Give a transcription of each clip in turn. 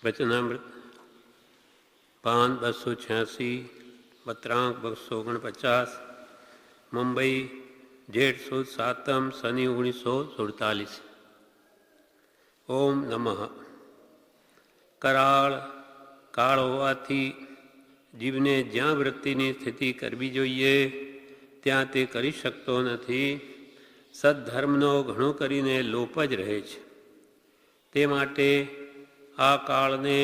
વચનામૃત પાન 286 બત્રાંક 249 મુંબઈ જેઠ સુદ 7 શનિ 1947. ઓમ નમઃ. કરાળ કાળ હોવાથી જીવને જ્યાં વૃત્તિની સ્થિતિ કરવી જોઈએ ત્યાં તે કરી શકતો નથી. સદ્ધર્મનો ઘણું કરીને લોપ જ રહે છે. તે માટે આ કાળને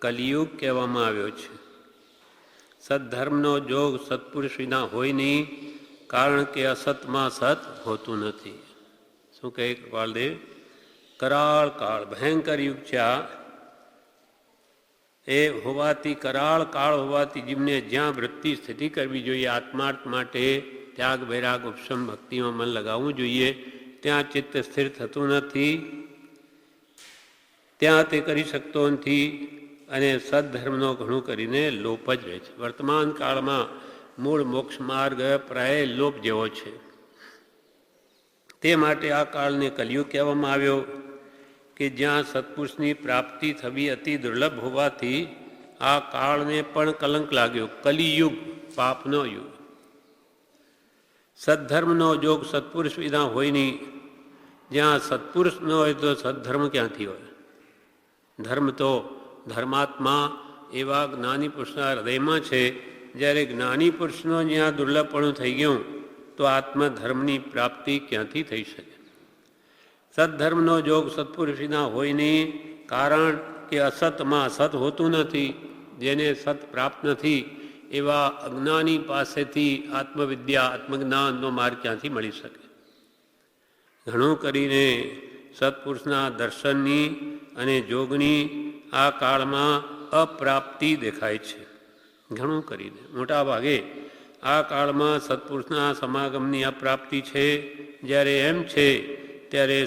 કલિયુગ કહેવામાં આવ્યો છે. સદ્ધર્મનો જોગ સત્પુરુષ વિના હોય નહીં, કારણ કે અસતમાં સત હોતું નથી. શું કહે કૃપાલદેવ? કરાળ કાળ ભયંકર યુગ છે આ. એ હોવાથી કરાળ કાળ હોવાથી જીવને જ્યાં વૃત્તિ સ્થિતિ કરવી જોઈએ, આત્માર્થ માટે ત્યાગ વૈરાગ ઉપશમ ભક્તિમાં મન લગાવવું જોઈએ, ત્યાં ચિત્ત સ્થિર થતું નથી. ત્યાં તે કરી શકતો નથી અને સદ્ધર્મનો ઘણું કરીને લોપ જ રહે છે. વર્તમાન કાળમાં મૂળ મોક્ષ માર્ગ પ્રાય લોપ જેવો છે. તે માટે આ કાળને કલિયુગ કહેવામાં આવ્યો કે જ્યાં સત્પુરુષની પ્રાપ્તિ થવી અતિ દુર્લભ હોવાથી આ કાળને પણ કલંક લાગ્યો. કલિયુગ, પાપનો યુગ. સદ્ધર્મનો જોગ સત્પુરુષ વિના હોય નહીં. જ્યાં સત્પુરુષ ન હોય તો સદ્ધર્મ ક્યાંથી હોય? ધર્મ તો ધર્માત્મા એવા જ્ઞાની પુરુષના હૃદયમાં છે. જ્યારે જ્ઞાની પુરુષનો જ્યાં દુર્લભપણું થઈ ગયું તો આત્મધર્મની પ્રાપ્તિ ક્યાંથી થઈ શકે? સદ્ધર્મનો જોગ સત્પુરુષ વિના હોય નહીં, કારણ કે અસતમાં સત હોતું નથી. જેને સત પ્રાપ્ત નથી એવા અજ્ઞાની પાસેથી આત્મવિદ્યા આત્મજ્ઞાનનો માર્ગ ક્યાંથી મળી શકે? ઘણું કરીને સત્પુરુષના દર્શનની અને જોગની આ કાળમાં અપ્રાપ્તિ દેખાય છે. ઘણું કરીને મોટા ભાગે આ કાળમાં સત્પુરુષના સમાગમની અપ્રાપ્તિ છે. જ્યારે એમ છે ત્યારે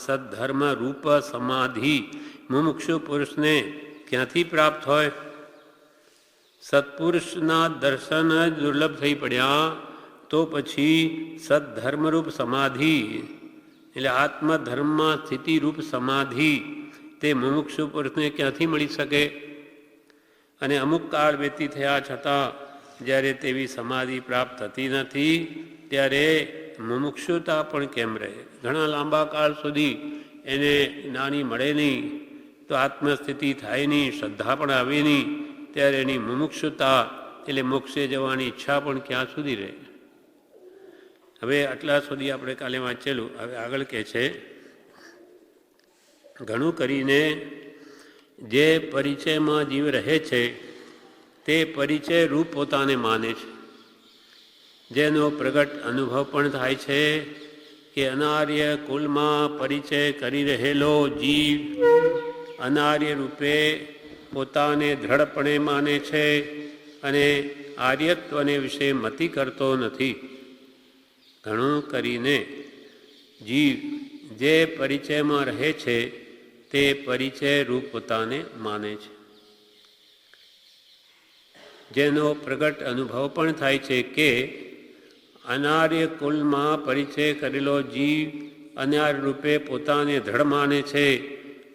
સદ્ધર્મ રૂપ સમાધિ મુમુક્ષુ પુરુષને ક્યાંથી પ્રાપ્ત હોય? સત્પુરુષના દર્શન જ દુર્લભ થઈ પડ્યા તો પછી સદ્ધર્મરૂપ સમાધિ એટલે આત્મધર્મમાં સ્થિતિરૂપ સમાધિ તે મુમુક્ષુ પુરુષને ક્યાંથી મળી શકે? અને અમુક કાળ વ્યતીત થયા છતાં જ્યારે તેવી સમાધિ પ્રાપ્ત થતી નથી ત્યારે મુમુક્ષુતા પણ કેમ રહે? ઘણા લાંબા કાળ સુધી એને જ્ઞાની મળે નહીં, તો આત્મસ્થિતિ થાય નહીં, શ્રદ્ધા પણ આવે નહીં, ત્યારે એની મુમુક્ષુતા એટલે મોક્ષે જવાની ઈચ્છા પણ ક્યાં સુધી રહે? હવે આટલા સુધી આપણે કાલે વાંચેલું. હવે આગળ કહે છે, ઘણું કરીને જે પરિચયમાં જીવ રહે છે તે પરિચય રૂપ પોતાને માને છે. જેનો પ્રગટ અનુભવ પણ થાય છે કે અનાર્ય કુલમાં પરિચય કરી રહેલો જીવ અનાર્ય રૂપે પોતાને દ્રઢપણે માને છે અને આર્યત્વને વિશે મતિ કરતો નથી. ઘણું કરીને જીવ જે પરિચયમાં રહે છે તે પરિચય રૂપ પોતાને માને છે. જેનો પ્રગટ અનુભવ પણ થાય છે કે અનાર્ય કુલમાં પરિચય કરેલો જીવ અનાર્ય રૂપે પોતાને દ્રઢ માને છે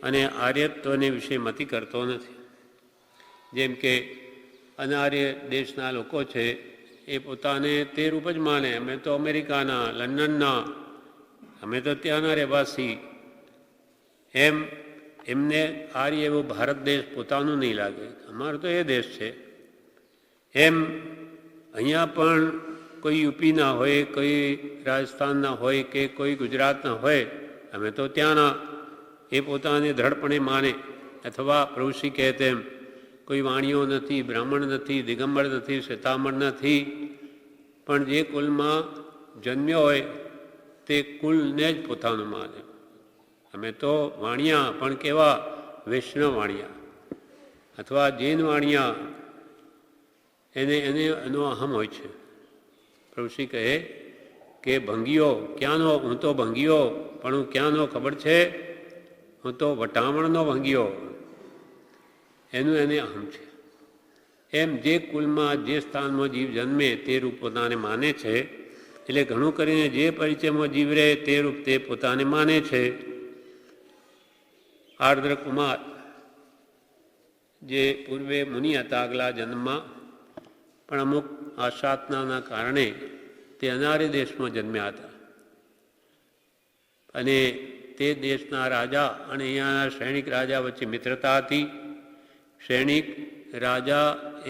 અને આર્યત્વને વિશે મતિ કરતો નથી. જેમ કે અનાર્ય દેશના લોકો છે એ પોતાને તે રૂપ જ માને. અમે તો અમેરિકાના, લંડનના, અમે તો ત્યાંના રહેવાસી. એમને આર્ય એવો ભારત દેશ પોતાનું નહીં લાગે. અમારો તો એ દેશ છે. એમ અહીંયા પણ કોઈ યુપીના હોય, કોઈ રાજસ્થાનના હોય કે કોઈ ગુજરાતના હોય, અમે તો ત્યાંના. એ પોતાને દ્રઢપણે માને. અથવા પ્રભુશ્રી કહે તેમ કોઈ વાણીઓ નથી, બ્રાહ્મણ નથી, દિગંબર નથી, શ્વેતાંબર નથી, પણ જે કુલમાં જન્મ્યો હોય તે કુલને જ પોતાનું માને. અમે તો વાણિયા, પણ કેવા? વૈષ્ણવ વાણિયા અથવા જૈન વાણિયા. એનો અહમ હોય છે. પ્રભુશ્રી કહે કે ભંગીઓ ક્યાંનો? હું તો ભંગીઓ, પણ હું ક્યાંનો ખબર છે? હું તો વટામણનો ભંગીઓ. એનું એને અહમ છે. એમ જે કુલમાં જે સ્થાનમાં જીવ જન્મે તે રૂપ પોતાને માને છે. એટલે ઘણું કરીને જે પરિચયમાં જીવ રહે તે રૂપ તે પોતાને માને છે. આર્દ્ર કુમાર જે પૂર્વે મુનિ હતા આગલા જન્મમાં, પણ અમુક આશાતનાના કારણે તે અનાર્ય દેશમાં જન્મ્યા હતા. અને તે દેશના રાજા અને અહીંયાના સૈનિક રાજા વચ્ચે મિત્રતા હતી. સૈનિક રાજા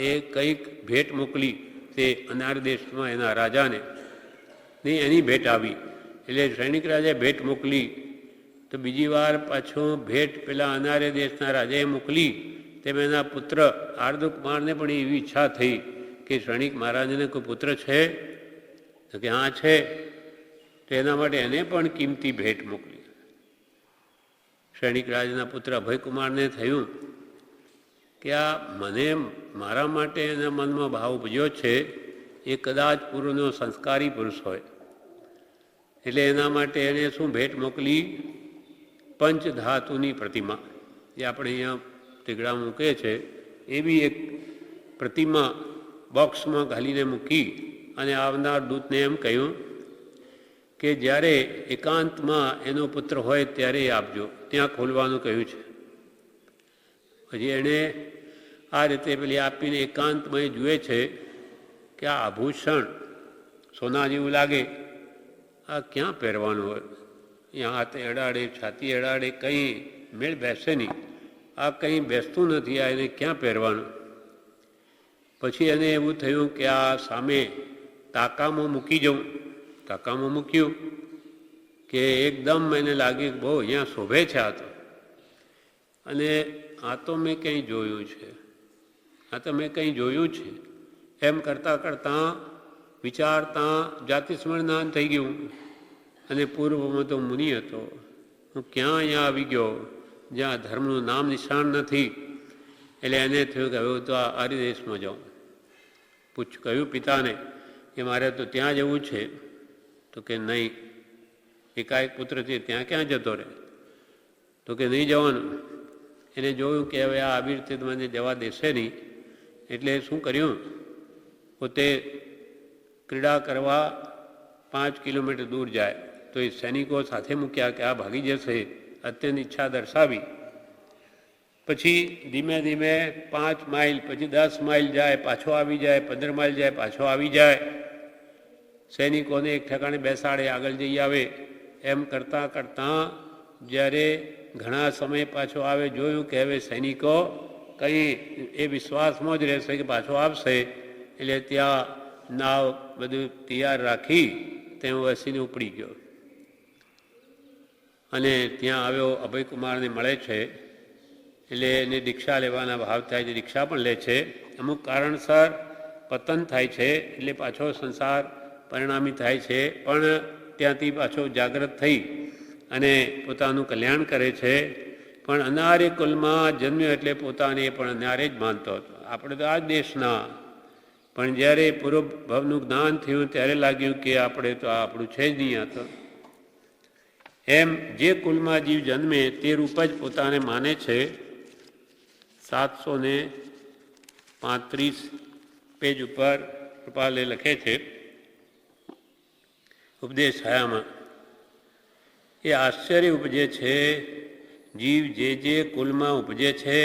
એ કંઈક ભેટ મોકલી તે અનાર્ય દેશમાં એના રાજાને, ને એની ભેટ આવી. એટલે સૈનિક રાજાએ ભેટ મોકલી તો બીજી વાર પાછો ભેટ પેલા અનાર્ય દેશના રાજાએ મોકલી. તેમ એના પુત્ર આર્દુકુમારને પણ એવી ઈચ્છા થઈ કે સૈનિક મહારાજને કોઈ પુત્ર છે? તો કે હા છે. તો એના માટે એને પણ કિંમતી ભેટ મોકલી. સૈનિક રાજાના પુત્ર અભયકુમારને થયું કે આ મને મારા માટે એના મનમાં ભાવ ઉપજ્યો છે, એ કદાચ પૂર્વનો સંસ્કારી પુરુષ હોય. એટલે એના માટે એણે શું ભેટ મોકલી? પંચધાતુની પ્રતિમા, જે આપણે અહીંયા તીગડા મૂકે છે એવી એક પ્રતિમા બોક્સમાં ઘાલીને મૂકી અને આવનાર દૂતને એમ કહ્યું કે જ્યારે એકાંતમાં એનો પુત્ર હોય ત્યારે આપજો, ત્યાં ખોલવાનું કહ્યું છે. પછી એણે આ રીતે પેલી આપીને એકાંતમાં એ જુએ છે કે આ આભૂષણ સોના જેવું લાગે, આ ક્યાં પહેરવાનું હોય? અહીંયા હાથે અડાડે, છાતી અડાડે, કંઈ મેળ બેસે નહીં. આ કંઈ બેસતું નથી, આ એને ક્યાં પહેરવાનું? પછી એને એવું થયું કે આ સામે તાકામાં મૂકી જવું. તાકામાં મૂક્યું કે એકદમ એને લાગ્યું કે બહુ અહીંયા શોભે છે આ તો. અને આ તો મેં કંઈ જોયું છે, આ તો મેં કંઈ જોયું છે એમ કરતાં કરતાં વિચારતા જાતિ સ્મરણાન થઈ ગયું. અને પૂર્વમાં તો મુનિ હતો, હું ક્યાં અહીંયા આવી ગયો જ્યાં ધર્મનું નામ નિશાન નથી. એટલે એને થયું કે હવે તો આ આર્ય દેશમાં જાઉં. કહ્યું પિતાને કે મારે તો ત્યાં જવું છે. તો કે નહીં, એકાએક પુત્ર છે ત્યાં ક્યાં જતો રહે? તો કે નહીં જવાનું. એને જોયું કે હવે આ આવી રીતે મને જવા દેશે નહીં. એટલે શું કર્યું? પોતે ક્રીડા કરવા 5 કિલોમીટર દૂર જાય તો એ સૈનિકો સાથે મૂક્યા કે આ ભાગી જશે. અત્યંત ઈચ્છા દર્શાવી. પછી ધીમે ધીમે 5 માઇલ, પછી 10 માઇલ જાય, પાછો આવી જાય, 15 માઇલ જાય, પાછો આવી જાય. સૈનિકોને એક ઠેકાણે બેસાડે, આગળ જઈ આવે. એમ કરતાં કરતાં જ્યારે ઘણા સમય પાછો આવે, જોયું કે હવે સૈનિકો કંઈ એ વિશ્વાસમાં જ રહેશે કે પાછો આવશે. એટલે ત્યાં નાવ બધું તૈયાર રાખી ત્યાં વસીને ઉપડી ગયો. અને ત્યાં આવ્યો, અભયકુમારને મળે છે. એટલે એને દીક્ષા લેવાના ભાવ થાય છે, દીક્ષા પણ લે છે. અમુક કારણસર પતન થાય છે, એટલે પાછો સંસાર પરિણામી થાય છે. પણ ત્યાંથી પાછો જાગૃત થઈ અને પોતાનું કલ્યાણ કરે છે. પણ અનાર્ય કુલમાં જન્મ્યો એટલે પોતાને પણ અનાર્ય જ માનતો હતો. આપણે તો આ જ દેશના. પણ જ્યારે પૂર્વ ભવનું જ્ઞાન થયું ત્યારે લાગ્યું કે આપણે તો આ આપણું છે જ નહીં. આ તો એમ જે કુલમાં જીવ જન્મે તે રૂપ જ પોતાને માને છે. 735 પેજ ઉપર કૃપાલે લખે છે ઉપદેશ છાયામાં, એ આશ્ચર્ય ઉપજે છે જીવ જે કુલમાં ઉપજે છે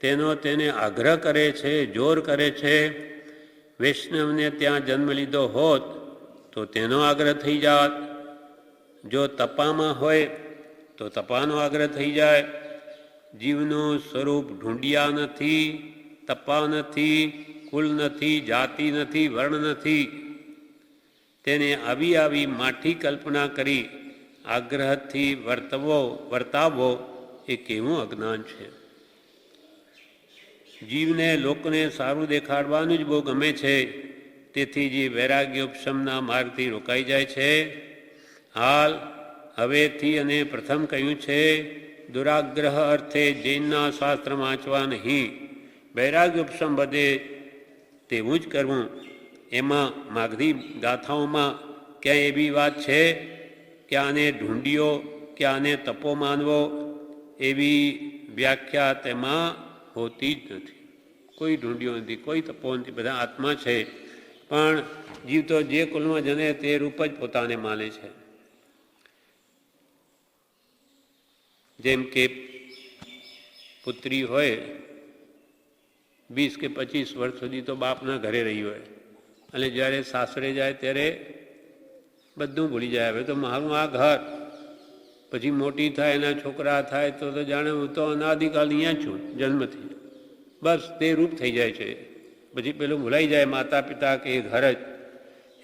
તેનો તેને આગ્રહ કરે છે, જોર કરે છે. વૈષ્ણવને ત્યાં જન્મ લીધો હોત તો તેનો આગ્રહ થઈ જાત. જો તપામાં હોય તો તપાનો આગ્રહ થઈ જાય. જીવનું સ્વરૂપ ઢૂંઢિયા નથી, તપા નથી, કુલ નથી, જાતિ નથી, વર્ણ નથી. તેને આવી માઠી કલ્પના કરી આગ્રહથી વર્તાવવો એ કેવું અજ્ઞાન છે. જીવને લોકોને સારું દેખાડવાનું જ બહુ ગમે છે. તેથી જે વૈરાગ્યોપશમના માર્ગથી રોકાઈ જાય છે. હાલ હવેથી અને પ્રથમ કહ્યું છે, દુરાગ્રહ અર્થે જૈનના શાસ્ત્ર વાંચવા નહીં, વૈરાગ્યોપશમ બધે તેવું જ કરવું. એમાં માગધી ગાથાઓમાં ક્યાંય એવી વાત છે કે આને ઢૂંઢીઓ કે આને તપો માનવો, એવી વ્યાખ્યા તેમાં હોતી જ નથી. કોઈ ઢૂંઢ્યો નથી, કોઈ તપો નથી, બધા આત્મા છે. પણ જીવ તો જે કુલમાં જને તે રૂપ જ પોતાને માને છે. જેમ કે પુત્રી હોય 20 કે 25 વર્ષ સુધી તો બાપના ઘરે રહી હોય અને જ્યારે સાસરે જાય ત્યારે બધું ભૂલી જાય. હવે તો મારું આ ઘર, પછી મોટી થાય, એના છોકરા થાય તો જાણે હું તો અનાદિકાલ અહીંયા છું જન્મથી, બસ તે રૂપ થઈ જાય છે. પછી પેલું ભૂલાઈ જાય માતા પિતા કે એ ઘર જ.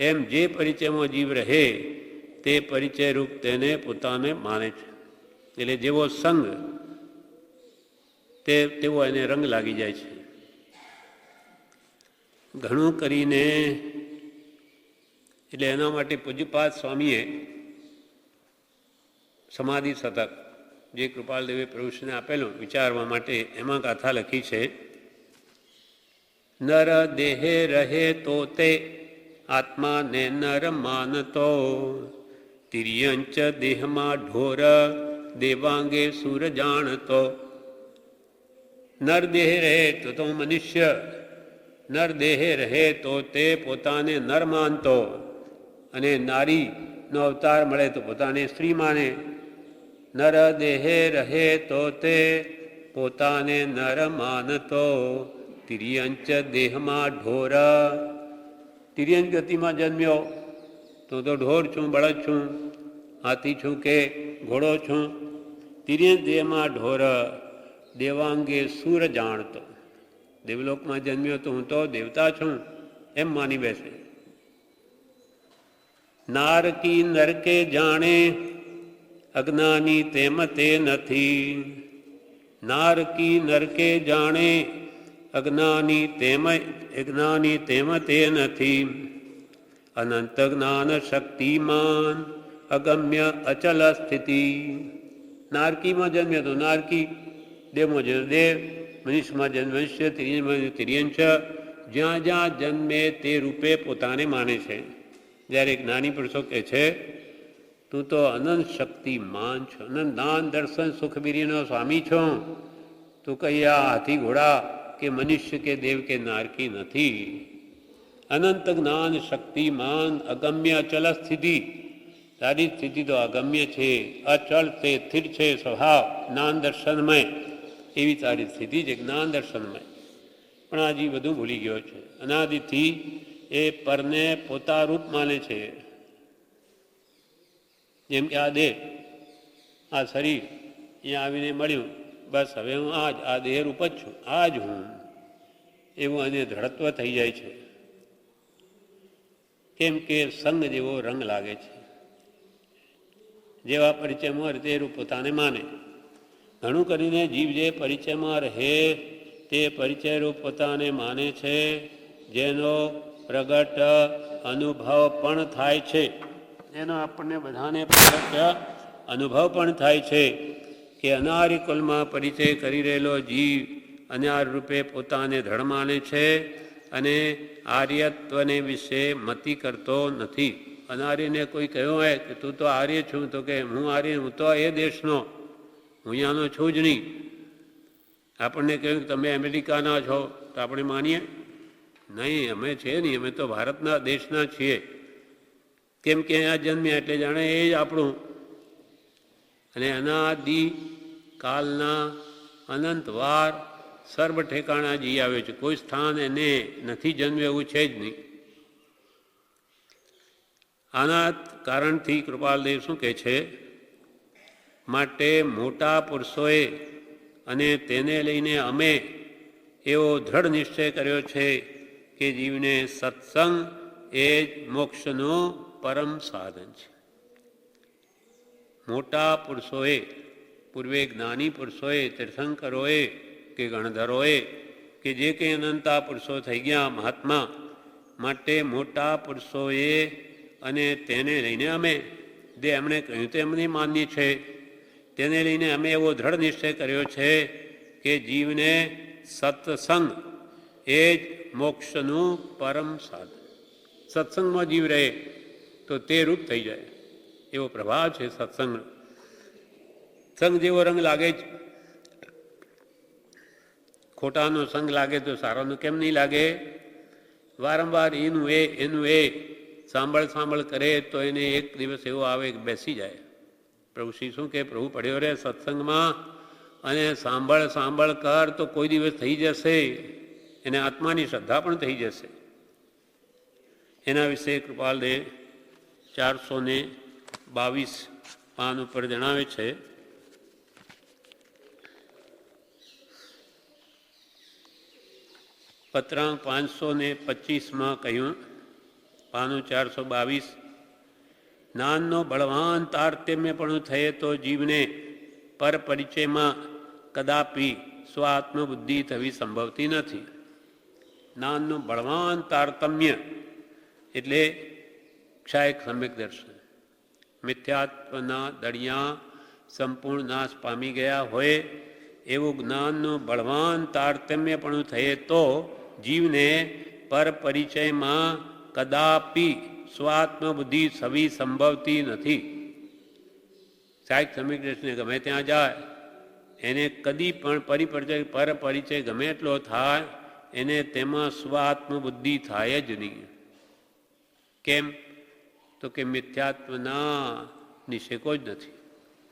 એમ જે પરિચયમાં જીવ રહે તે પરિચય રૂપ તેને પોતાને માને છે. એટલે જેવો સંગ તેવો એને રંગ લાગી જાય છે. ઘણું કરીને એટલે એના માટે પૂજ્યપાદ સ્વામીએ સમાધિ શતક જે કૃપાલદેવે પ્રભુશ્રીને આપેલું વિચારવા માટે, એમાં ગાથા લખી છે. નર દેહે રહે તો તે આત્માને નર માનતો, તિર્યંચ દેહમાં ઢોર દેવાંગે સુર જાણતો. નર દેહે રહે તો મનુષ્ય નર દેહે રહે તો તે પોતાને નર માનતો, અને નારીનો અવતાર મળે તો પોતાને સ્ત્રી માને. નર દેહે રહે તો તે પોતાને નર માનતો, તિર્યંચ દેહમાં ઢોર. તિર્યંચ ગતિમાં જન્મ્યો તો ઢોર છું, બળદ છું, હાથી છું કે ઘોડો છું. તિર્યંચ દેહમાં ઢોર દેવાંગે સુર જાણતો. દેવલોકમાં જન્મ્યો તો હું તો દેવતા છું એમ માની બેસે. નારકી નરકે જાણે અજ્ઞાની તેમ તે નથી. નારકી નરકે જાણે અજ્ઞાની તેમ તે નથી. અનંત જ્ઞાન શક્તિમાન અગમ્ય અચલ સ્થિતિ. નારકીમાં જન્મ્યો તો નારકી, દેવમાં જન્મ દેવ, મનુષ્યમાં જન્મ મનુષ્ય, તિર્યંચ. જ્યાં જ્યાં જન્મે તે રૂપે પોતાને માને છે. જ્યારે જ્ઞાની પુરુષો કહે છે તું તો અનંત શક્તિમાન છો, અનંત દાન દર્શન સુખબીરીનો સ્વામી છો, તું કઈ આ હાથી ઘોડા કે મનુષ્ય કે દેવ કે નારકી નથી. અનંત જ્ઞાન શક્તિમાન અગમ્ય અચલ સ્થિતિ. તારી સ્થિતિ તો અગમ્ય છે, અચળ છે, સ્થિર છે સ્વભાવ, જ્ઞાન દર્શનમય. એવી તારી સ્થિતિ છે જ્ઞાન દર્શનમય. પણ આ જીવ બધું ભૂલી ગયો છે. અનાદિથી એ પરને પોતા રૂપ માને છે. જેમ કે આ દેહ, આ શરીર અહીંયા આવીને મળ્યું, બસ હવે હું આ દેહ રૂપ જ છું, આ જ હું, એવું એને દ્રઢત્વ થઈ જાય છે. કેમ કે સંગ જેવો રંગ લાગે છે. જેવા પરિચયમાં તે રૂપ પોતાને માને. ઘણું કરીને જીવ જે પરિચયમાં રહે તે પરિચય રૂપ પોતાને માને છે, જેનો પ્રગટ અનુભવ પણ થાય છે. જેનો આપણને બધાને પ્રગટ અનુભવ પણ થાય છે કે અનારી કુલમાં પરિચય કરી રહેલો જીવ અનાર રૂપે પોતાને ધડ માને છે અને આર્યત્વને વિશે મતિ કરતો નથી. અનાર્યને કોઈ કહ્યું હોય કે તું તો આર્ય છું, તો કે હું આર્ય, હું તો એ દેશનો, હું અહીંયાનો છું જ નહીં. આપણને કહ્યું કે તમે અમેરિકાના છો તો આપણે માનીએ? નહીં, અમે છે નહીં, અમે તો ભારતના દેશના છીએ. કેમ કે અહીંયા જન્મ્યા એટલે જાણે એ જ આપણું. અને અનાદિ કાલના અનંત વાર સર્વ ઠેકાણા જી આવે છે. કોઈ સ્થાન એને નથી જન્મ્યું એવું છે જ નહીં. આના કારણથી કૃપાલદેવ શું કહે છે? માટે મોટા પુરુષોએ અને તેને લઈને અમે એવો દ્રઢ નિશ્ચય કર્યો છે કે જીવને સત્સંગ એ જ મોક્ષનું પરમ સાધન છે. મોટા પુરુષોએ, પૂર્વે જ્ઞાની પુરુષોએ, તીર્થંકરોએ કે ગણધરોએ કે જે કંઈ અનંતા પુરુષો થઈ ગયા મહાત્મા, માટે મોટા પુરુષોએ અને તેને લઈને અમે જે એમણે કહ્યું તે એમને માન્ય છે, તેને લઈને અમે એવો દ્રઢ નિશ્ચય કર્યો છે કે જીવને સત્સંગ એ જ મોક્ષનું પરમ સાધન. સત્સંગમાં જીવ રહે તો તે રૂપ થઈ જાય એવો પ્રભાવ છે સત્સંગ. સંગ જેવો રંગ લાગે જ. ખોટાનો સંગ લાગે તો સારાનો કેમ નહીં લાગે? વારંવાર એનું એ સાંભળ કરે તો એને એક દિવસ એવો આવે કે બેસી જાય. પ્રભુ શ્રી શું કે પ્રભુ પડ્યો રહે સત્સંગમાં અને સાંભળ કર તો કોઈ દિવસ થઈ જશે. એને આત્માની શ્રદ્ધા પણ થઈ જશે. એના વિશે કૃપાલદેવ 422 પાન ઉપર જણાવે છે. પત્રાંક 525માં કહ્યું, પાનું 422, જ્ઞાનનો બળવાન તારતમ્ય પણ થયે તો જીવને પર પરિચયમાં કદાપી સ્વાત્મબુદ્ધિ થવી સંભવતી નથી. જ્ઞાનનું બળવાન તારતમ્ય એટલે ક્ષાયક સમ્યક દર્શન. મિથ્યાત્વના દળિયા સંપૂર્ણ નાશ પામી ગયા હોય એવું જ્ઞાનનું બળવાન તારતમ્ય પણ થયે તો જીવને પર પરિચયમાં કદાપી સ્વાત્મબુદ્ધિ થવી સંભવતી નથી. ક્ષાયક સમ્યક દર્શને ગમે ત્યાં જાય એને કદી પણ પર પરિચય ગમે એટલો થાય એને તેમાં સ્વાત્મબુદ્ધિ થાય જ નહીં. કેમ? તો કે મિથ્યાત્વના નિષેકો જ નથી.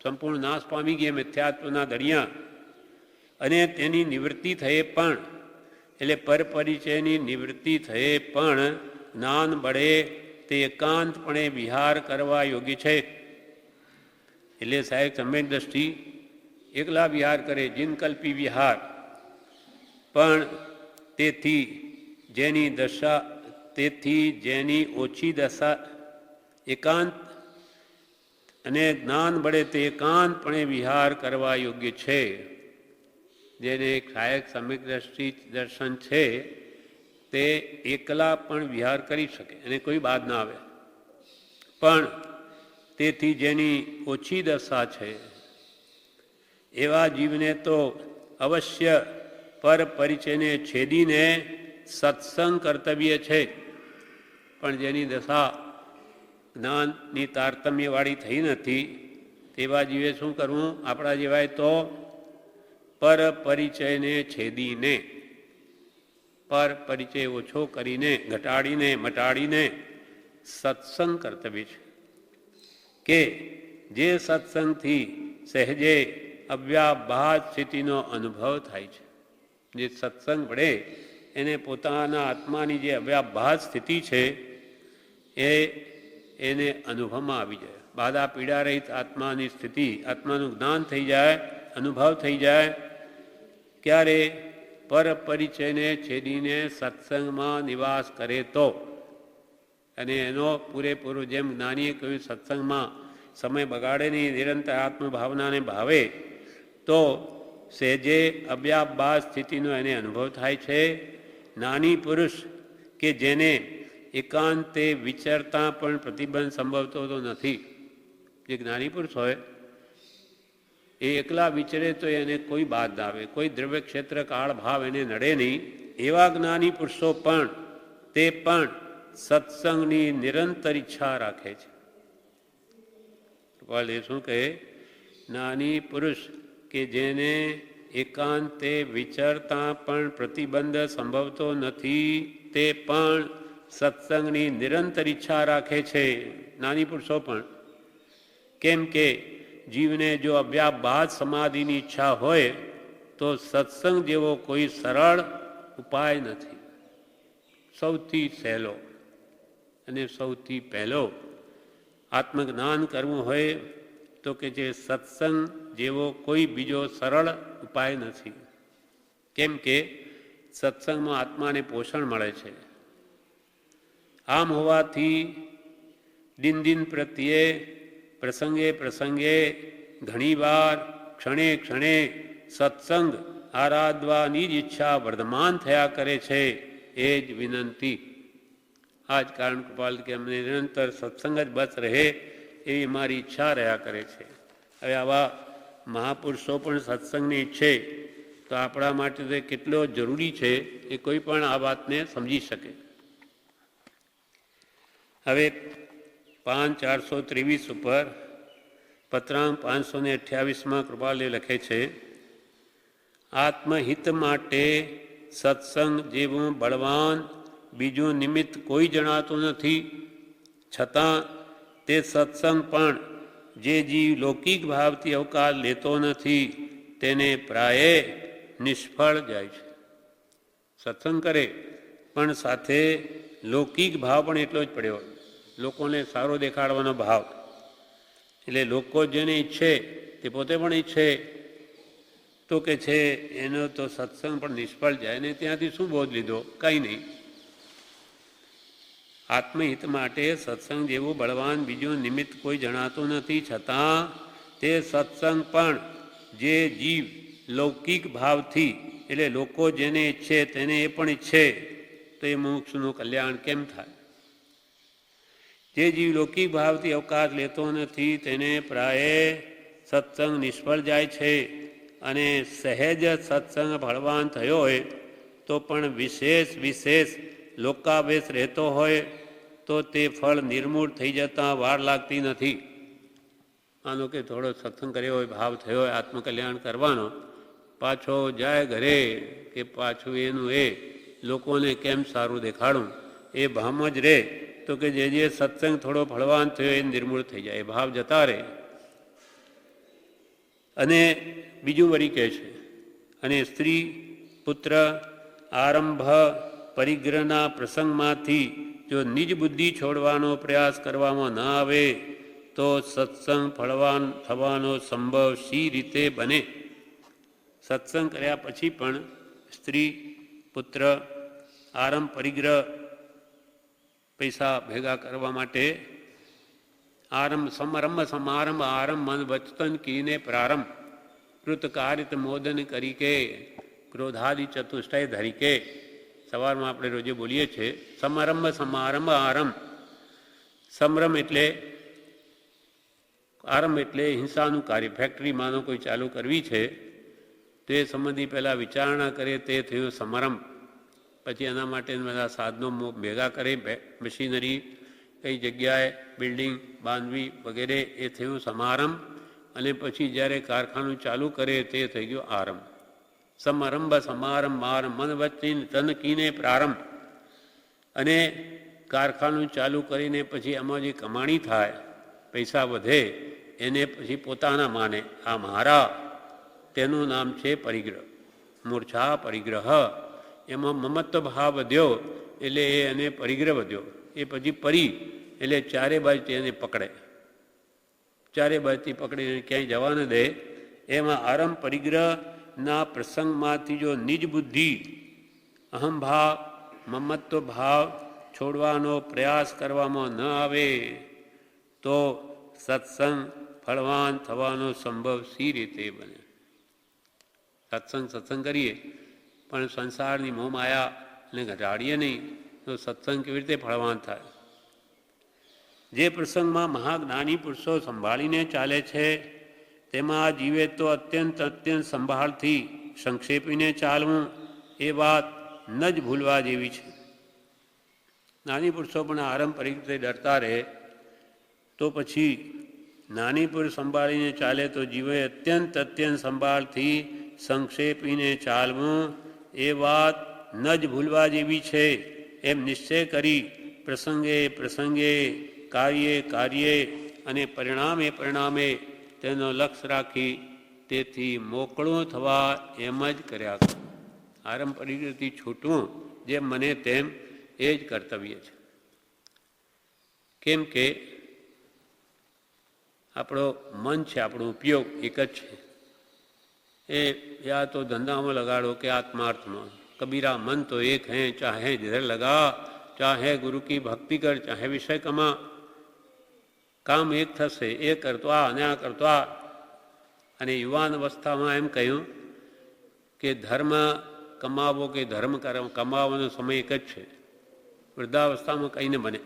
સંપૂર્ણ નાશ પામી ગયા મિથ્યાત્વના દરિયા, અને તેની નિવૃત્તિ થયે પણ એટલે પર પરિચયની નિવૃત્તિ થયે પણ જ્ઞાન બળે તે એકાંતપણે વિહાર કરવા યોગ્ય છે. એટલે સાહેબ સમ્યક દ્રષ્ટિ એકલા વિહાર કરે, જીનકલ્પી વિહાર, પણ તેથી જેની ઓછી દશા એકાંત અને જ્ઞાન બળે તે એકાંતપણે વિહાર કરવા યોગ્ય છે. જેને સહાયક સમ્યક દ્રષ્ટિ દર્શન છે તે એકલા પણ વિહાર કરી શકે અને કોઈ બાદ ના આવે, પણ તેથી જેની ઓછી દશા છે એવા જીવને તો અવશ્ય પર પરિચયને છેદીને સત્સંગ કર્તવ્ય છે. પણ જેની દશા જ્ઞાનની તારતમ્યવાળી થઈ નથી તેવા જીવે શું કરવું? આપણા જેવાય તો પર પરિચયને છેદીને, પર પરિચય ઓછો કરીને, ઘટાડીને, મટાડીને સત્સંગ કર્તવ્ય છે. કે જે સત્સંગથી સહેજે અવ્યાભાસ સ્થિતિનો અનુભવ થાય છે. જે સત્સંગ વડે એને પોતાના આત્માની જે અવ્યાભાસ સ્થિતિ છે એને અનુભવમાં આવી જાય. બાધા પીડા રહિત આત્માની સ્થિતિ, આત્માનું જ્ઞાન થઈ જાય, અનુભવ થઈ જાય. ક્યારે? પર પરિચયને છેદીને સત્સંગમાં નિવાસ કરે તો. અને એનો પૂરેપૂરો જેમ જ્ઞાનીએ કહ્યું સત્સંગમાં સમય બગાડે નહીં, નિરંતર આત્મભાવનાને ભાવે તો સહેજે અવ્યાભાસ સ્થિતિનો એને અનુભવ થાય છે. જ્ઞાની પુરુષ કે જેને એકાંતે વિચરતા પણ પ્રતિબંધ સંભવતો તો નથી. જે જ્ઞાની પુરુષ હોય એ એકલા વિચરે તો એને કોઈ બાદ ના આવે, કોઈ દ્રવ્ય ક્ષેત્ર કાળ ભાવ એને નડે નહીં. એવા જ્ઞાની પુરુષો પણ તે પણ સત્સંગની નિરંતર ઈચ્છા રાખે છે. એ શું કહે? જ્ઞાની પુરુષ કે જેને એકાંતે વિચરતા પણ પ્રતિબંધ સંભવતો નથી તે પણ સત્સંગની નિરંતર ઈચ્છા રાખે છે. જ્ઞાની પુરુષો પણ. કેમ કે જીવને જો અવ્યાભાસ સમાધિની ઈચ્છા હોય તો સત્સંગ જેવો કોઈ સરળ ઉપાય નથી. સૌથી સહેલો અને સૌથી પહેલો આત્મજ્ઞાન કરવું હોય તો કે જે સત્સંગ જેવો કોઈ બીજો સરળ ઉપાય નથી. કેમ કે સત્સંગમાં આત્માને પોષણ મળે છે. આમ હોવાથી દિન દિન પ્રત્યે, પ્રસંગે પ્રસંગે, ઘણીવાર, ક્ષણે ક્ષણે સત્સંગ આરાધવાની જ ઈચ્છા વર્ધમાન થયા કરે છે. એ જ વિનંતી. આ જ કારણ કૃપાલ કે અમને નિરંતર સત્સંગ જ બસ રહે એવી મારી ઈચ્છા રહ્યા કરે છે. હવે આવા મહાપુરુષો પણ સત્સંગને ઈચ્છે તો આપણા માટે તે કેટલો જરૂરી છે એ કોઈ પણ આ વાતને સમજી શકે. હવે પાન 423 ઉપર પત્રાંક 528માં કૃપાલે લખે છે, આત્મહિત માટે સત્સંગ જેવું બળવાન બીજું નિમિત્ત કોઈ જણાતું નથી. છતાં તે સત્સંગ પણ જે જીવ લૌકિક ભાવથી અવકાશ લેતો નથી તેને પ્રાયે નિષ્ફળ જાય છે. સત્સંગ કરે પણ સાથે લૌકિક ભાવ પણ એટલો જ પડ્યો, લોકોને સારો દેખાડવાનો ભાવ. એટલે લોકો જેને ઈચ્છે તે પોતે પણ ઈચ્છે તો કે છે એનો તો સત્સંગ પણ નિષ્ફળ જાય ને ત્યાંથી શું બોધ લીધો? કંઈ નહીં. આત્મહિત માટે સત્સંગ જેવું બળવાન બીજું નિમિત્ત કોઈ જણાતું નથી. છતાં તે સત્સંગ પણ જે જીવ લૌકિક ભાવથી, એટલે લોકો જેને ઈચ્છે તેને એ પણ ઈચ્છે તો એ મોક્ષનું કલ્યાણ કેમ થાય? જે જીવ લૌકિક ભાવથી અવકાશ લેતો નથી તેને પ્રાયે સત્સંગ નિષ્ફળ જાય છે. અને સહેજ સત્સંગ ફળવાન થયો હોય તો પણ વિશેષ લોકાવેશ રહેતો હોય તો તે ફળ નિર્મૂળ થઈ જતાં વાર લાગતી નથી. આનો કે થોડો સત્સંગ કર્યો હોય, ભાવ થયો હોય આત્મકલ્યાણ કરવાનો, પાછો જાય ઘરે કે પાછું એનું એ લોકોને કેમ સારું દેખાડું એ ભાવમાં જ રહે તો કે જે સત્સંગ થોડો ફળવાન થયો એ નિર્મૂળ થઈ જાય, એ ભાવ જતા રહે. અને બીજું વળી કહે છે, અને સ્ત્રી પુત્ર આરંભ પરિગ્રહના પ્રસંગમાંથી જો નિજ બુદ્ધિ છોડવાનો પ્રયાસ કરવામાં ન આવે તો સત્સંગ ફળવાન થવાનો સંભવ શી રીતે બને? સત્સંગ કર્યા પછી પણ સ્ત્રી પુત્ર આરંભ પરિગ્રહ પૈસા ભેગા કરવા માટે આરંભ સમારંભ આરંભ મન વચતન કીને પ્રારંભ કૃતકારિત મોદન કરી કે ક્રોધાદિ ચતુષ્ટય ધરી કે. સવારમાં આપણે રોજે બોલીએ છીએ સમારંભ આરંભ. સમરંભ એટલે આરંભ એટલે હિંસાનું કાર્ય. ફેક્ટરી માનો કોઈ ચાલુ કરવી છે તો એ સંબંધી પહેલાં વિચારણા કરે તે થયું સમારંભ. પછી એના માટે બધા સાધનો ભેગા કરે, મશીનરી કઈ જગ્યાએ બિલ્ડિંગ બાંધવી વગેરે, એ થયું સમારંભ. અને પછી જ્યારે કારખાનું ચાલુ કરે તે થઈ ગયો આરંભ. સમારંભ આરંભ મન વચ્ચે તન કીને પ્રારંભ. અને કારખાનું ચાલુ કરીને પછી એમાં જે કમાણી થાય, પૈસા વધે, એને પછી પોતાના માને આ મારા, તેનું નામ છે પરિગ્રહ. મૂર્છા પરિગ્રહ. એમાં મમત્વ ભાવ વધ્યો એટલે એને પરિગ્રહ વધ્યો. એ પછી પરી એટલે ચારે બાજુથી એને પકડે, ચારે બાજુથી પકડીને ક્યાંય જવા ન દે. એમાં આરંભ પરિગ્રહના પ્રસંગમાંથી જો નિજ બુદ્ધિ અહંભાવ મમત્વ ભાવ છોડવાનો પ્રયાસ કરવામાં ન આવે તો સત્સંગ ફળવાન થવાનો સંભવ સી રીતે બને? સત્સંગ કરીએ પણ સંસારની મોહમાયાને ઘટાડીએ નહીં તો સત્સંગ કેવી રીતે ફળવાન થાય? જે પ્રસંગમાં મહાજ્ઞાની પુરુષો સંભાળીને ચાલે છે તેમાં જીવે તો અત્યંત સંભાળથી સંક્ષેપીને ચાલવું એ વાત ન જ ભૂલવા જેવી છે. નાની પુરુષો પણ આરંભ પરિગ્રહથી ડરતા રહે તો પછી નાની પુરુષ સંભાળીને ચાલે તો જીવે અત્યંત સંભાળથી સંક્ષેપીને ચાલવું એ વાત ન જ ભૂલવા જેવી છે એમ નિશ્ચય કરી પ્રસંગે કાર્યે અને પરિણામે તેનો લક્ષ્ય રાખી તેથી મોકળું થવા એમ જ કર્યા કરો. આરંભ પરિગ્રહથી છૂટવું જેમ મને તેમ એ જ કર્તવ્ય છે. કેમ કે આપણો મન છે, આપણો ઉપયોગ એક જ છે. એ યા તો ધંધામાં લગાડો કે આત્માર્થમાં. કબીરા મન તો એક હૈ, ચાહે जिधर लगा, ચાહે ગુરુ કી ભક્તિ કર, ચાહે વિષય કમા. કામ એક થશે, એ કરતો આ અને આ કરતો આ. અને યુવાન અવસ્થામાં એમ કહ્યું કે ધર્મ કમાવો કે ધર્મ કમાવાનો સમય એક જ છે. વૃદ્ધાવસ્થામાં કંઈ ન બને.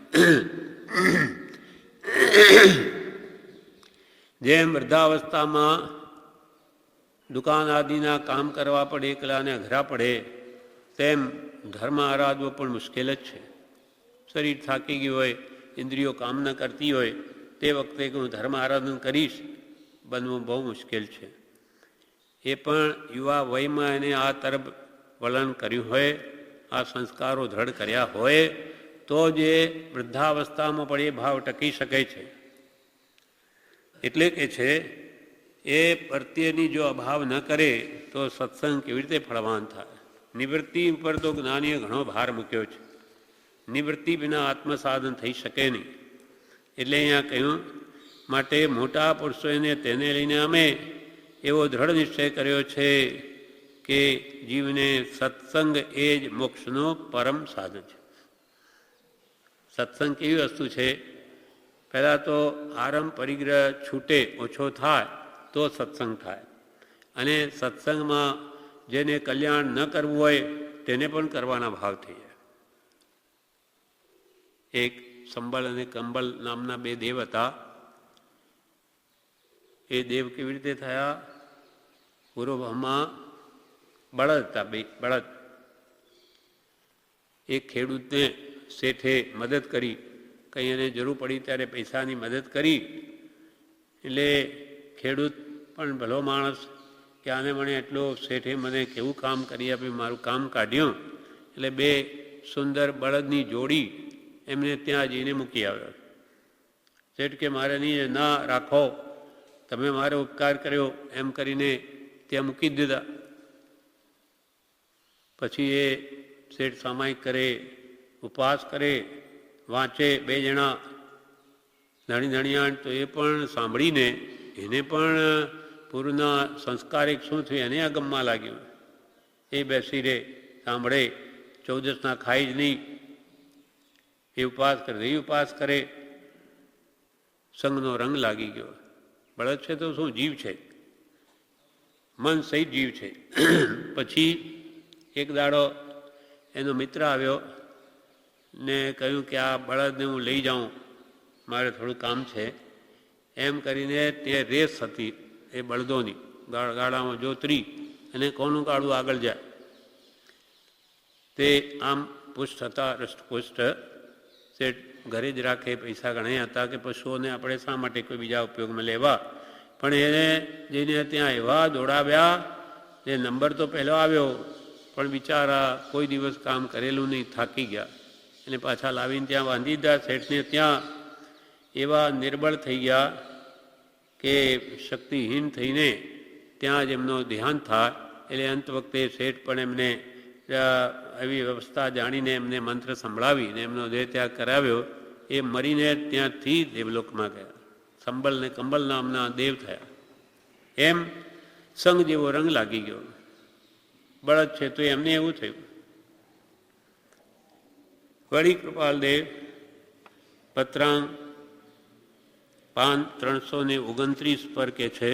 જેમ વૃદ્ધાવસ્થામાં દુકાન આદિના કામ કરવા પડે, એકલાને અઘરા પડે, તેમ ધર્મ આરાધવો પણ મુશ્કેલ જ છે. શરીર થાકી ગયું હોય, ઇન્દ્રિયો કામ ન કરતી હોય, તે વખતે હું ધર્મ આરાધન કરીશ બનવું બહુ મુશ્કેલ છે. એ પણ યુવા વયમાં એને આ તરફ વલણ કર્યું હોય, આ સંસ્કારો દ્રઢ કર્યા હોય તો જ એ વૃદ્ધાવસ્થામાં પણ એ ભાવ ટકી શકે છે. એટલે કે છે એ પ્રત્યેની જો અભાવ ન કરે તો સત્સંગ કેવી રીતે ફળવાન થાય? નિવૃત્તિ ઉપર તો જ્ઞાનીએ ઘણો ભાર મૂક્યો છે. નિવૃત્તિ વિના આત્મસાધન થઈ શકે નહીં. એટલે અહીંયા કહ્યું, માટે મોટા પુરુષોને તેને લઈને અમે એવો દ્રઢ નિશ્ચય કર્યો છે કે જીવને સત્સંગ એ જ મોક્ષનો પરમ સાધન છે. સત્સંગ કેવી વસ્તુ છે? પહેલાં તો આરંભ પરિગ્રહ છૂટે, ઓછો થાય તો સત્સંગ થાય. અને સત્સંગમાં જેને કલ્યાણ ન કરવું હોય તેને પણ કરવાના ભાવ થઈ જાય. એક સંબળ અને કંબળ નામના બે દેવ હતા. એ દેવ કેવી રીતે થયા? પૂર્વમાં બળદ હતા, બે બળદ. એક ખેડૂતને શેઠે મદદ કરી, કંઈ એને જરૂર પડી ત્યારે પૈસાની મદદ કરી. એટલે ખેડૂત પણ ભલો માણસ કે આને મને એટલો શેઠે મને કેવું કામ કરી આપ્યું, મારું કામ કાઢ્યું. એટલે બે સુંદર બળદની જોડી એમને ત્યાં જઈને મૂકી આવ્યો. શેઠ કે મારે નહીં, ના રાખો, તમે મારો ઉપકાર કર્યો એમ કરીને ત્યાં મૂકી દીધા. પછી એ શેઠ સામાયિક કરે, ઉપવાસ કરે, વાંચે. બે જણા ધણીયાણ તો એ પણ સાંભળીને એને પણ પૂરના સંસ્કારિક શું થયું એને અગમમાં લાગ્યું. એ બેસી રહે, સાંભળે, 14ના ખાઈ જ નહીં. એ ઉપવાસ કરે, એ ઉપવાસ કરે. સંઘનો રંગ લાગી ગયો. બળદ છે તો શું, જીવ છે, મન સહિત જીવ છે. પછી એક દાડો એનો મિત્ર આવ્યો ને કહ્યું કે આ બળદને હું લઈ જાઉં, મારે થોડું કામ છે. એમ કરીને તે રેસ હતી એ બળદોની, ગાડામાં જોતરી અને કોનું ગાડું આગળ જાય. તે આમ પુષ્ટ હતા, રષ્ટપુષ્ટ. શેઠ ઘરે જ રાખે, પૈસા ઘણા હતા કે પશુઓને આપણે શા માટે કોઈ બીજા ઉપયોગમાં લેવા. પણ એને જઈને ત્યાં એવા દોડાવ્યા, જે નંબર તો પહેલો આવ્યો પણ બિચારા કોઈ દિવસ કામ કરેલું નહીં, થાકી ગયા. એને પાછા લાવીને ત્યાં બાંધી દીધા. શેઠને ત્યાં એવા નિર્બળ થઈ ગયા કે શક્તિહીન થઈને ત્યાં જ એમનો દેહાંત થાય. એટલે અંત વખતે શેઠ પણ એમને એવી વ્યવસ્થા જાણીને એમને મંત્ર સંભળાવીને એમનો દેહ ત્યાગ કરાવ્યો. એ મરીને ત્યાંથી દેવલોકમાં ગયા. સંબળ ને કંબલ નામના દેવ થયા. એમ સંગ જેવો રંગ લાગી ગયો. બળદ છે તો એમને એવું થયું. વળી કૃપાલદેવ પત્રાંગ પાન 329 પર કે છે,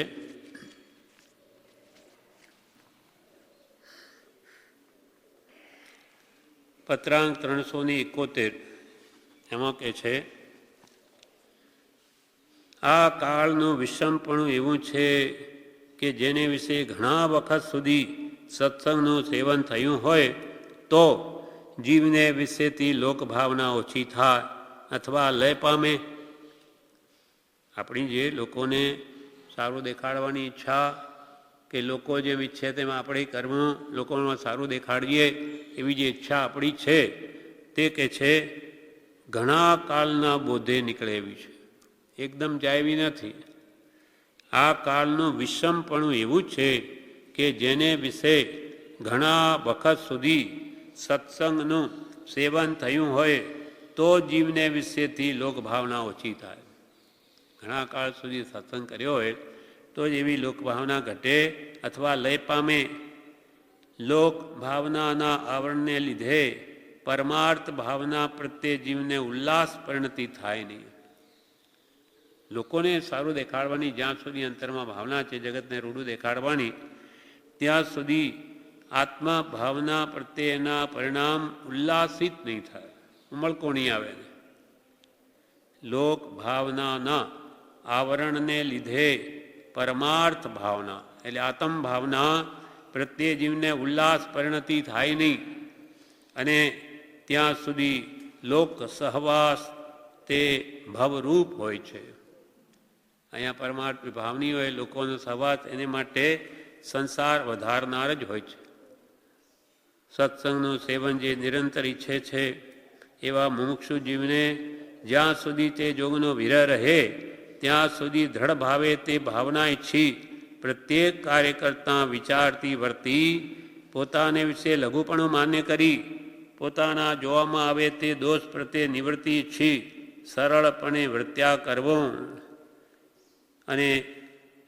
પત્રાંગ 371 એમાં કે છે, આ કાળનું વિષમપણું એવું છે કે જેને વિશે ઘણા વખત સુધી સત્સંગનું સેવન થયું હોય તો જીવને વિશેથી લોકભાવના ઓછી થાય અથવા લય પામે. આપણી જે લોકોને સારું દેખાડવાની ઈચ્છા કે લોકો જેમ ઈચ્છે તેમ આપણે કરવું, લોકોમાં સારું દેખાડીએ એવી જે ઈચ્છા આપણી છે તે કે છે ઘણા કાળના બોધે નીકળે એવી છે, એકદમ જાય એવી નથી. આ કાળનું વિષમપણું એવું છે કે જેને વિશે ઘણા વખત સુધી સત્સંગનું સેવન થયું હોય તો જીવને વિશેથી લોકભાવના ઓછી થાય. ઘણા કાળ સુધી સત્સંગ કર્યો હોય તો જ એવી લોકભાવના ઘટે અથવા લય પામે. લોકભાવનાના આવરણને લીધે પરમાર્થ ભાવના પ્રત્યે જીવને ઉલ્લાસ પરિણતિ થાય નહીં. લોકોને સારું દેખાડવાની જ્યાં સુધી અંતરમાં ભાવના છે, જગતને રૂડું દેખાડવાની, ત્યાં સુધી આત્મા ભાવના પ્રત્યેના પરિણામ ઉલ્લાસિત નહીં થાય, ઉમળકો નહીં આવે. લોક ભાવનાના આવરણને લીધે પરમાર્થ ભાવના એટલે આત્મ ભાવના પ્રત્યે જીવને ઉલ્લાસ પરિણતિ થાય નહીં. અને ત્યાં સુધી લોક સહવાસ તે ભવરૂપ હોય છે. અહીંયા પરમાર્થ ભાવની હોય, લોકોનો સહવાસ એને માટે સંસાર વધારનાર જ હોય છે. સત્સંગનું સેવન જે નિરંતર ઈચ્છે છે એવા મુમુક્ષુ જીવને જ્યાં સુધી તે જોગનો વિરહ રહે ત્યાં સુધી દ્રઢ ભાવે તે ભાવના ઈચ્છી પ્રત્યેક કાર્ય કરતાં વિચારતી વર્તી પોતાને વિશે લઘુપણું માન્ય કરી પોતાના જોવામાં આવે તે દોષ પ્રત્યે નિવૃત્તિ ઈચ્છી સરળપણે વર્ત્યા કરવો અને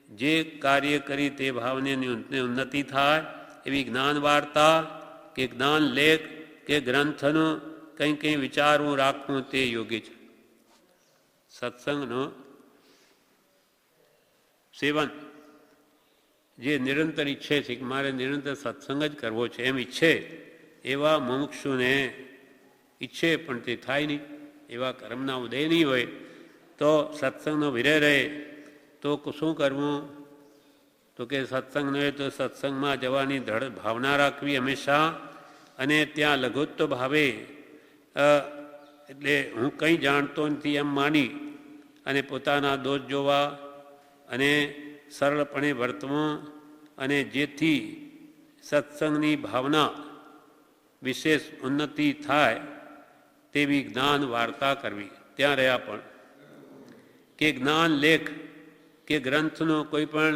જે કાર્ય કરી તે ભાવને ઉન્નતિ થાય એવી જ્ઞાન વાર્તા કે જ્ઞાન લેખ કે ગ્રંથનું કંઈ કંઈ વિચારવું રાખવું તે યોગ્ય છે. સત્સંગનું સેવન જે નિરંતર ઈચ્છે છે કે મારે નિરંતર સત્સંગ જ કરવો છે એમ ઈચ્છે એવા મુમુક્ષુને ઈચ્છે પણ તે થાય નહીં, એવા કર્મના ઉદય નહીં હોય તો સત્સંગનો વિરહ રહે તો શું કરવું? તો કે સત્સંગ ન હોય તો સત્સંગમાં જવાની દૃઢ ભાવના રાખવી હંમેશા, અને ત્યાં લઘુત્વ ભાવે એટલે હું કંઈ જાણતો નથી એમ માની અને પોતાના દોષ જોવા અને સરળપણે વર્તવું, અને જેથી સત્સંગની ભાવના વિશેષ ઉન્નતિ થાય તેવી જ્ઞાન વાર્તા કરવી. ત્યાં રહ્યા પણ કે જ્ઞાન લેખ કે ગ્રંથનો કોઈ પણ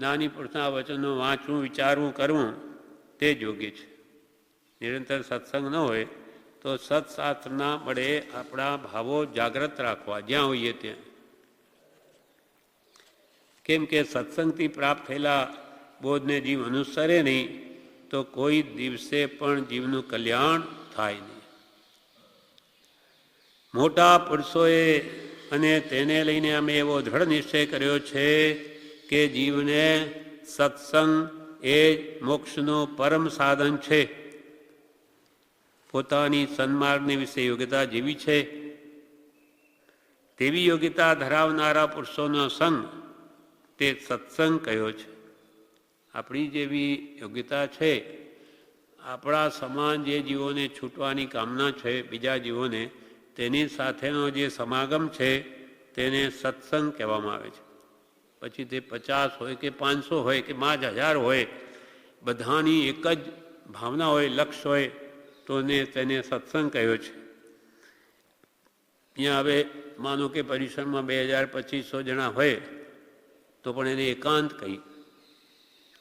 નાની પુરુષના વચનો વાંચવું વિચારવું કરવું તે જ યોગ્ય છે. નિરંતર સત્સંગ ન હોય તો સત્શાસ્ત્રના વડે આપણા ભાવો જાગ્રત રાખવા જ્યાં હોઈએ ત્યાં. કેમ કે સત્સંગથી પ્રાપ્ત થયેલા બોધને જીવ અનુસરે નહીં તો કોઈ દિવસે પણ જીવનું કલ્યાણ થાય નહીં. મોટા પુરુષોએ અને તેને લઈને અમે એવો દૃઢ નિશ્ચય કર્યો છે કે જીવને સત્સંગ એ મોક્ષનું પરમ સાધન છે. પોતાની સન્માર્ગની વિશે યોગ્યતા જેવી છે તેવી યોગ્યતા ધરાવનારા પુરુષોનો સંગ તે સત્સંગ કયો છે. આપણી જેવી યોગ્યતા છે, આપણા સમાન જે જીવોને છૂટવાની કામના છે બીજા જીવોને, તેની સાથેનો જે સમાગમ છે તેને સત્સંગ કહેવામાં આવે છે. પછી તે 50 હોય કે 500 હોય કે 1000 હોય, બધાની એક જ ભાવના હોય, લક્ષ્ય હોય તો તેને સત્સંગ કહ્યો છે. અહીંયા હવે માનો કે પરિસરમાં 2000-2500 જણા હોય તો પણ એને એકાંત કહી,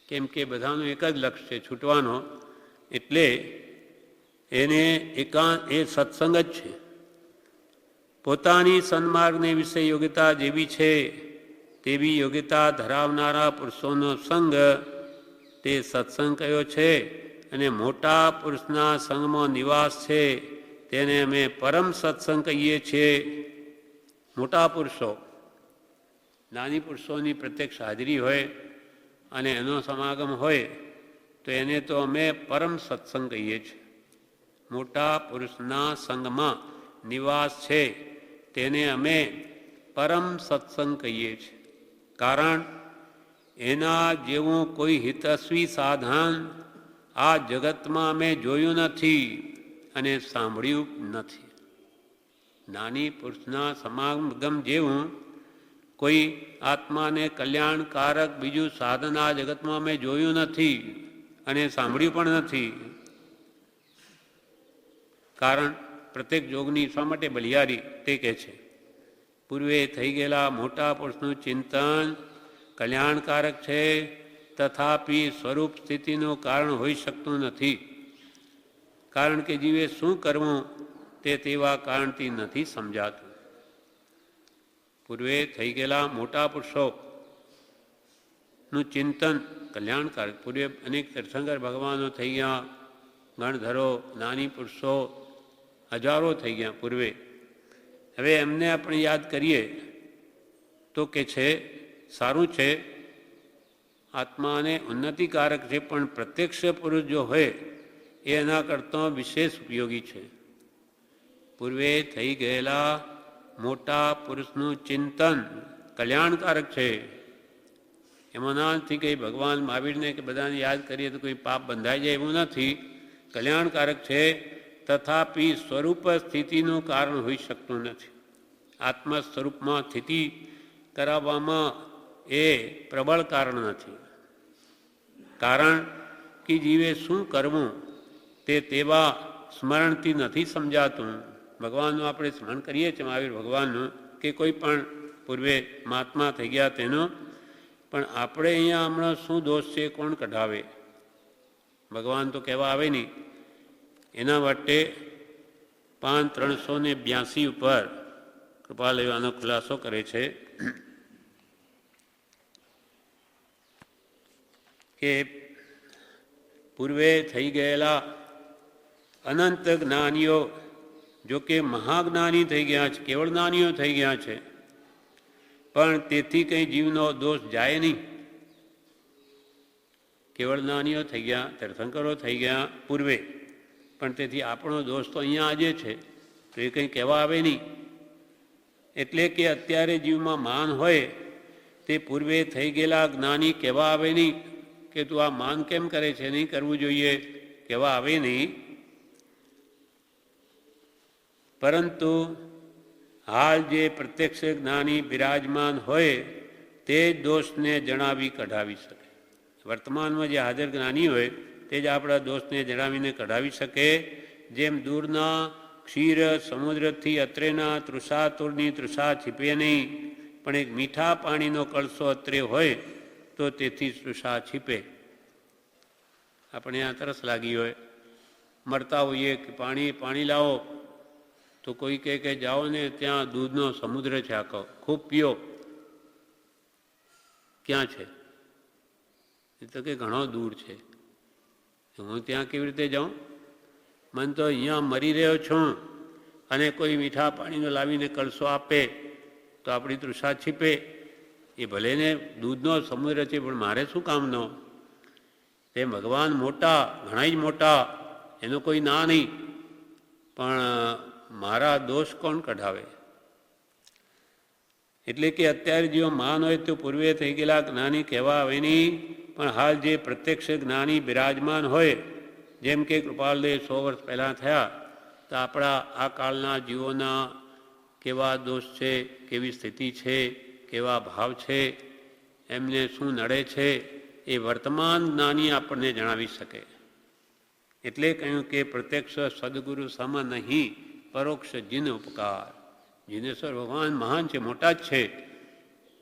કેમ કે બધાનું એક જ લક્ષ્ય છે છૂટવાનો, એટલે એને એકાંત એ સત્સંગ જ છે. પોતાની સન્માર્ગની વિશે યોગ્યતા જેવી છે તેવી યોગ્યતા ધરાવનારા પુરુષોનો સંગ તે સત્સંગ કયો છે, અને મોટા પુરુષના સંગમાં નિવાસ છે તેને અમે પરમ સત્સંગ કહીએ છીએ. મોટા પુરુષો, નાની પુરુષોની પ્રત્યક્ષ હાજરી હોય અને એનો સમાગમ હોય તો એને તો અમે પરમ સત્સંગ કહીએ છીએ. મોટા પુરુષના સંગમાં નિવાસ છે તેને અમે પરમ સત્સંગ કહીએ છીએ. કારણ એના જેવું કોઈ હિતસ્વી સાધન આ જગતમાં અમે જોયું નથી અને સાંભળ્યું નથી. નાની પુરુષના સમાગમ જેવું કોઈ આત્માને કલ્યાણકારક બીજું સાધન આ જગતમાં અમે જોયું નથી અને સાંભળ્યું પણ નથી. કારણ પ્રત્યેક જોગની શા માટે બલિયારી તે કહે છે. પૂર્વે થઈ ગયેલા મોટા પુરુષનું ચિંતન કલ્યાણકારક છે, તથાપિ સ્વરૂપ સ્થિતિનું કારણ હોઈ શકતું નથી. કારણ કે જીવે શું કરવું તે તેવા કારણથી નથી સમજાતું. પૂર્વે થઈ ગયેલા મોટા પુરુષોનું ચિંતન કલ્યાણકારક. પૂર્વે અનેક તીર્થંકર ભગવાનો થઈ ગયા, ગણધરો, નાની પુરુષો હજારો થઈ ગયા પૂર્વે. હવે એમને આપણે યાદ કરીએ તો કે છે સારું છે, આત્માને ઉન્નતિકારક છે, પણ પ્રત્યક્ષ પુરુષ જો હોય એ એના કરતાં વિશેષ ઉપયોગી છે. પૂર્વે થઈ ગયેલા મોટા પુરુષનું ચિંતન કલ્યાણકારક છે. એમાં નથી કંઈ ભગવાન મહાવીરને કે બધાને યાદ કરીએ તો કોઈ પાપ બંધાઈ જાય એવું નથી. કલ્યાણકારક છે, તથાપિ સ્વરૂપ સ્થિતિનું કારણ હોઈ શકતું નથી. આત્મ સ્વરૂપમાં સ્થિતિ કરાવવામાં એ પ્રબળ કારણ નથી. કારણ કે જીવે શું કરવું તે તેવા સ્મરણથી નથી સમજાતું. ભગવાનનું આપણે સ્મરણ કરીએ છીએ, મહાવીર ભગવાનનું કે કોઈ પણ પૂર્વે મહાત્મા થઈ ગયા તેનો, પણ આપણે અહીંયા હમણાં શું દોષ છે કોણ કઢાવે? ભગવાન તો કહેવા આવે નહીં. એના માટે પાન 382 ઉપર કૃપાલય આનો ખુલાસો કરે છે કે પૂર્વે થઈ ગયેલા અનંત જ્ઞાનીઓ જો કે મહાજ્ઞાની થઈ ગયા છે, કેવળ જ્ઞાનીઓ થઈ ગયા છે, પણ તેથી કંઈ જીવનો દોષ જાય નહીં. કેવળ જ્ઞાનીઓ થઈ ગયા, તીર્થંકરો થઈ ગયા પૂર્વે, પણ તેથી આપણો દોષ તો અહીંયા આજે છે, તો એ કંઈ કહેવા આવે નહીં. એટલે કે અત્યારે જીવમાં માન હોય તે પૂર્વે થઈ ગયેલા જ્ઞાની કહેવા આવે નહીં કે તું આ માન કેમ કરે છે, નહીં કરવું જોઈએ, કહેવા આવે નહીં. પરંતુ હાલ જે પ્રત્યક્ષ જ્ઞાની બિરાજમાન હોય તે જ દોષને જણાવી કઢાવી શકે. વર્તમાનમાં જે હાજર જ્ઞાની હોય તે જ આપણા દોષને જણાવીને કઢાવી શકે. જેમ દૂરના ક્ષીર સમુદ્રથી અત્રેના તૃષાતુરની તૃષા છીપે નહીં, પણ એક મીઠા પાણીનો કળશો અત્રે હોય તો તેથી તૃષા છીપે. આપણે આ તરસ લાગી હોય, મળતા હોઈએ કે પાણી લાવો, તો કોઈ કહે કે જાઓ ને ત્યાં દૂધનો સમુદ્ર છે આખો, ખૂબ પીઓ. ક્યાં છે? એ તો કે ઘણો દૂર છે. હું ત્યાં કેવી રીતે જાઉં? મને તો અહીંયા મરી રહ્યો છું અને કોઈ મીઠા પાણીનો લાવીને કળશો આપે તો આપણી તૃષા છીપે. એ ભલે ને દૂધનો સમુદ્ર છે, પણ મારે શું કામનો? તે ભગવાન મોટા, ઘણા જ મોટા, એનો કોઈ ના નહીં, પણ મારા દોષ કોણ કઢાવે? એટલે કે અત્યારે જેવો માન હોય તો પૂર્વે થઈ ગયેલા જ્ઞાની કહેવા આવે નહીં, પણ હાલ જે પ્રત્યક્ષ જ્ઞાની બિરાજમાન હોય, જેમ કે કૃપાલદેવ 100 વર્ષ પહેલાં થયા, તો આપણા આ કાળના જીવોના કેવા દોષ છે, કેવી સ્થિતિ છે, કેવા ભાવ છે, એમને શું નડે છે, એ વર્તમાન જ્ઞાની આપણને જણાવી શકે. એટલે કહ્યું કે પ્રત્યક્ષ સદગુરુ સમ નહીં, પરોક્ષ જીન ઉપકાર. જીનેશ્વર ભગવાન મહાન છે, મોટા જ છે,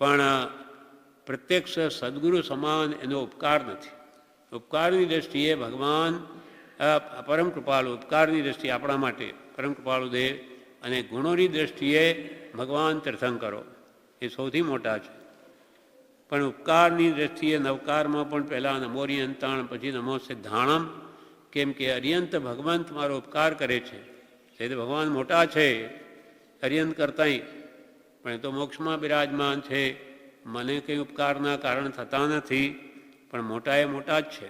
પણ પ્રત્યક્ષ સદગુરુ સમાન એનો ઉપકાર નથી. ઉપકારની દૃષ્ટિએ ભગવાન પરમ કૃપાળુ, ઉપકારની દૃષ્ટિએ આપણા માટે પરમ કૃપાળુ દેવ, અને ગુણોની દૃષ્ટિએ ભગવાન તીર્થંકરો એ સૌથી મોટા છે. પણ ઉપકારની દૃષ્ટિએ નવકારમાં પણ પહેલાં નમોરી અંતાણ, પછી નમો સિદ્ધાણમ, કેમ કે અર્યંત ભગવંત મારો ઉપકાર કરે છે. એ તો ભગવાન મોટા છે અર્યંત કરતાંય, પણ એ તો મોક્ષમાં બિરાજમાન છે. મને કંઈ ઉપકારના કારણ થતા નથી, પણ મોટા એ મોટા જ છે.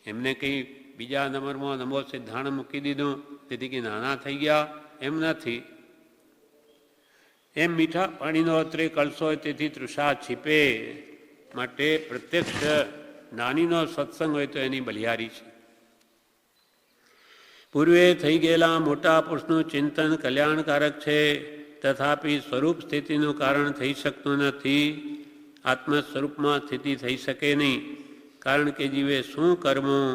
એમને કંઈ બીજા નંબરમાં નમો સિદ્ધાણમ મૂકી દીધું તેથી કે નાના થઈ ગયા, એમ નથી. એમ મીઠા પાણીનો અત્રે કળશો હોય તેથી તૃષા છીપે. માટે પ્રત્યક્ષ જ્ઞાનીનો સત્સંગ હોય તો એની બલિહારી છે. પૂર્વે થઈ ગયેલા મોટા પુરુષનું ચિંતન કલ્યાણકારક છે, તથાપિ સ્વરૂપ સ્થિતિનું કારણ થઈ શકતું નથી. આત્મ સ્વરૂપમાં સ્થિતિ થઈ શકે નહીં, કારણ કે જીવે શું કરવું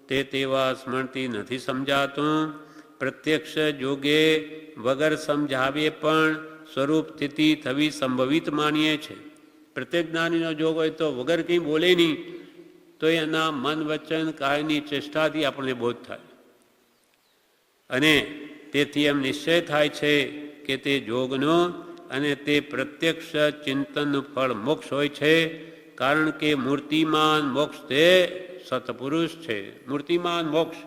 તે તેવા સ્મરણથી નથી સમજાતું. પ્રત્યક્ષ જોગે વગર સમજાવીએ પણ સ્વરૂપ સ્થિતિ થવી સંભવિત માનીએ છે. પ્રત્યેક જ્ઞાનીનો જોગ હોય તો વગર કંઈ બોલે નહીં તો એના મન વચન કાયની ચેષ્ટાથી આપણને બોધ થાય, અને તેથી એમ નિશ્ચય થાય છે કે તે જોગનો અને તે પ્રત્યક્ષ ચિંતનનું ફળ મોક્ષ હોય છે. કારણ કે મૂર્તિમાન મોક્ષ તે સત્પુરુષ છે. મૂર્તિમાન મોક્ષ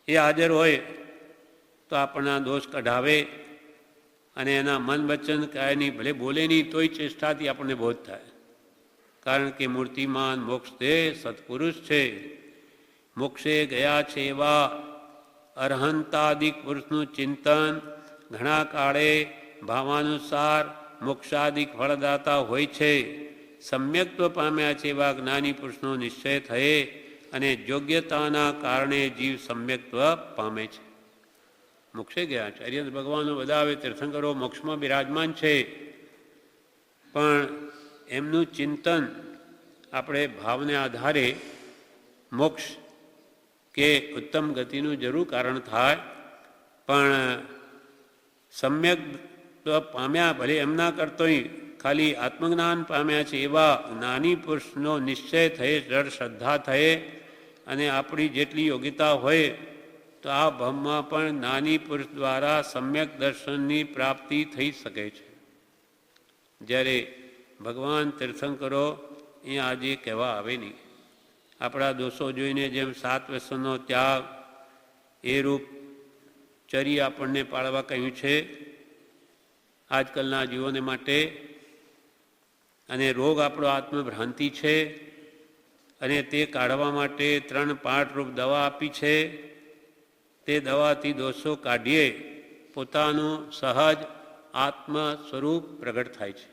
એ હાજર હોય તો આપણના દોષ કઢાવે, અને એના મન વચન કાયની ભલે બોલે નહીં તોય ચેષ્ટાથી આપણને બોધ થાય. કારણ કે મૂર્તિમાન મોક્ષ તે સત્પુરુષ છે. મોક્ષે ગયા છે એવા અરહંતાદિક પુરુષનું ચિંતન ઘણા કાળે ભાવાનુસાર મોક્ષાદિક ફળદાતા હોય છે. સમ્યક્ત્વ પામ્યા છે એવા જ્ઞાની પુરુષનો નિશ્ચય થયે અને યોગ્યતાના કારણે જીવ સમ્યક્ત્વ પામે છે. મોક્ષે ગયા છે. હરિયંત ભગવાનનો બધાવે તીર્થંકરો મોક્ષમાં બિરાજમાન છે, પણ એમનું ચિંતન આપણે ભાવને આધારે મોક્ષ કે ઉત્તમ ગતિનું જરૂર કારણ થાય, પણ સમ્યક પામ્યા ભલે એમના કરતોય ખાલી આત્મજ્ઞાન પામ્યા છે એવા જ્ઞાની પુરુષનો નિશ્ચય થયે, દ્રઢ શ્રદ્ધા થયે અને આપણી જેટલી યોગ્યતા હોય તો આ ભવમાં પણ જ્ઞાની પુરુષ દ્વારા સમ્યક દર્શનની પ્રાપ્તિ થઈ શકે છે. જ્યારે ભગવાન તીર્થંકરો અહીંયા આજે કહેવા આવે નહીં. આપણા દોષો જોઈને જેમ 7 વ્યસનનો ત્યાગ એ રૂપ ચરી આપણને પાળવા કહ્યું છે આજકાલના જીવોને માટે, અને રોગ આપણો આત્મભ્રાંતિ છે અને તે કાઢવા માટે 3 પાઠરૂપ દવા આપી છે. તે દવાથી દોષો કાઢીએ પોતાનું સહજ આત્મ સ્વરૂપ પ્રગટ થાય છે.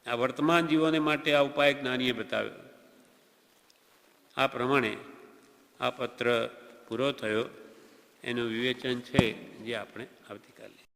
આ વર્તમાન જીવોને માટે આ ઉપાય જ્ઞાનીએ બતાવ્યો. આ પ્રમાણે આ પત્ર પૂરો થયો. એનું વિવેચન છે જે આપણે આવતીકાલે